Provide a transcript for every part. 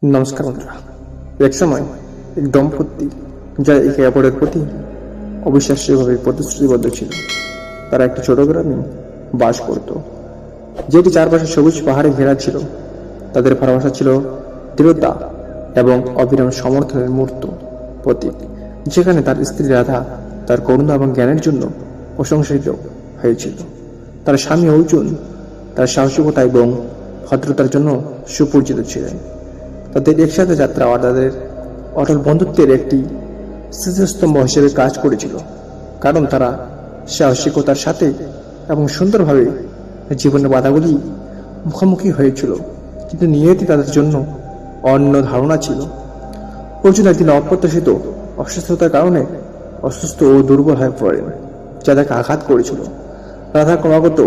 নমস্কার বন্ধুরা। এক সময় এক দম্পতি যারা একে অপরের প্রতি অবিশ্বাস্যভাবে প্রতিশ্রুতিবদ্ধ ছিল, তারা একটি ছোট গ্রামে বাস করত, যেটি চারপাশে সবুজ পাহাড়ে ঘেরা ছিল। তাদের ভালোবাসা ছিল দৃঢ়তা এবং অবিরাম সমর্থনের মূর্ত প্রতীক। যেখানে তার স্ত্রী রাধা তার করুণা এবং জ্ঞানের জন্য প্রশংসিত হয়েছিল, তার স্বামী অর্জুন তার সাহসিকতা এবং ভদ্রতার জন্য সুপরিচিত ছিলেন। তাদের একসাথে যাত্রা তাদের অটল বন্ধুত্বের একটি স্মৃতিস্তম্ভ হিসেবে কাজ করেছিল, কারণ তারা সাহসিকতার সাথে এবং সুন্দরভাবে জীবনের বাধাগুলি মুখোমুখি হয়েছিল। কিন্তু নিয়তি তাদের জন্য অন্য ধারণা ছিল। অর্জুন একদিন অপ্রত্যাশিত অসুস্থতার কারণে অসুস্থ ও দুর্বল হয়ে পড়েন, যা তাকে আঘাত করেছিল। রাধা ক্রমাগত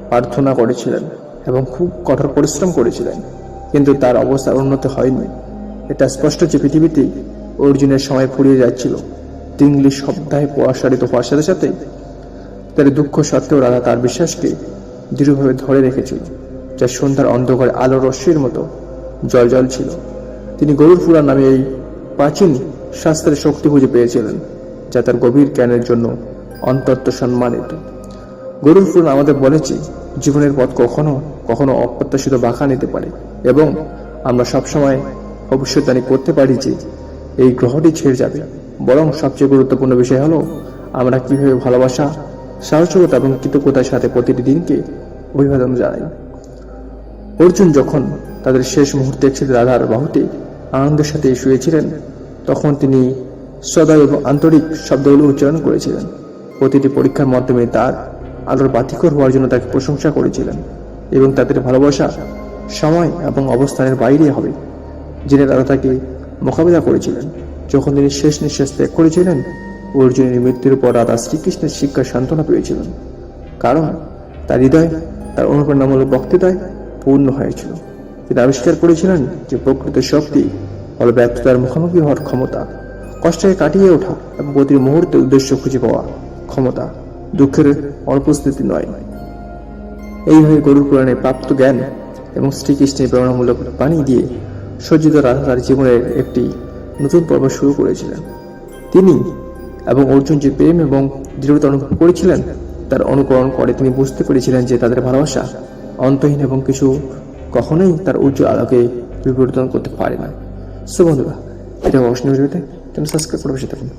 প্রার্থনা করেছিলেন এবং খুব কঠোর পরিশ্রম করেছিলেন, কিন্তু তার অবস্থার উন্নতি হয়নি। এটা স্পষ্ট যে পৃথিবীতে অর্জুনের সময় ফুরিয়ে যাচ্ছিল। তিনগুলি সপ্তাহে প্রসারিত হওয়ার সাথে সাথে তার দুঃখ সত্ত্বেও রাধা তার বিশ্বাসকে দৃঢ়ভাবে ধরে রেখেছিল, যা সন্ধ্যার অন্ধকারে আলোর রশ্মির মতো জল ছিল। তিনি গরুর পুরাণ নামে এই প্রাচীন শাস্ত্রের শক্তি খুঁজে পেয়েছিলেন, যা তার গভীর জ্ঞানের জন্য অন্তত সম্মানিত। গরুর পুরাণ আমাদের বলেছে, জীবনের পথ কখনো কখনো অপ্রত্যাশিত বাঁকা নিতে পারে, এবং আমরা সবসময় ভবিষ্যদ্বাণী করতে পারি যে এই গ্রহটি ছেড়ে যাবে। বরং সবচেয়ে গুরুত্বপূর্ণ বিষয় হলো আমরা কিভাবে ভালোবাসা, সাহসিকতা এবং কৃতজ্ঞতার সাথে প্রতিটি দিনকে অভিবাদন জানাই। অর্জুন যখন তাদের শেষ মুহূর্তে একসাথে রাধার বাহুতে আনন্দের সাথে শুয়েছিলেন, তখন তিনি সদয় এবং আন্তরিক শব্দগুলো উচ্চারণ করেছিলেন। প্রতিটি পরীক্ষার মাধ্যমে তার আলোর বাতিকর হওয়ার জন্য তাকে প্রশংসা করেছিলেন, এবং তাদের ভালোবাসা সময় এবং অবস্থানের বাইরে হবে যিনি রাধা তাকে মোকাবিলা করেছিলেন। যখন তিনি শেষ নিঃশ্বাস ত্যাগ করেছিলেন, অর্জুনের মৃত্যুর পর রাধা শ্রীকৃষ্ণের শিক্ষার সান্ত্বনা পেয়েছিলেন, কারণ তার হৃদয় তার অনুপ্রেরণামূলক বক্তৃতায় পূর্ণ হয়েছিল। তিনি আবিষ্কার করেছিলেন যে প্রকৃত শক্তি হল ব্যর্থতার মুখোমুখি হওয়ার ক্ষমতা, কষ্টকে কাটিয়ে ওঠা এবং প্রতি মুহূর্তে উদ্দেশ্য খুঁজে পাওয়া ক্ষমতা, দুঃখের অনুপস্থিতি নয়। এইভাবে গরুর পুরাণে প্রাপ্ত জ্ঞান এবং শ্রীকৃষ্ণের প্রেরণামূলক বাণী দিয়ে সজ্জিত রাধা তার জীবনের একটি নতুন পর্ব শুরু করেছিলেন। তিনি এবং অর্জুন যে প্রেম এবং দৃঢ়তা অনুভব করেছিলেন, তার অনুকরণ করে তিনি বুঝতে পেরেছিলেন যে তাদের ভালোবাসা অন্তহীন এবং কিছু কখনোই তার উজ্জ্বল আলোকে বিবর্তন করতে পারে না। সো বন্ধুরা, এটা অবশ্যই ভিডিওতে সাবস্ক্রাইব করে বসে থাকুন।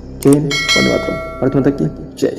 ধন্যবাদ। ভারত মাতা কি জয়।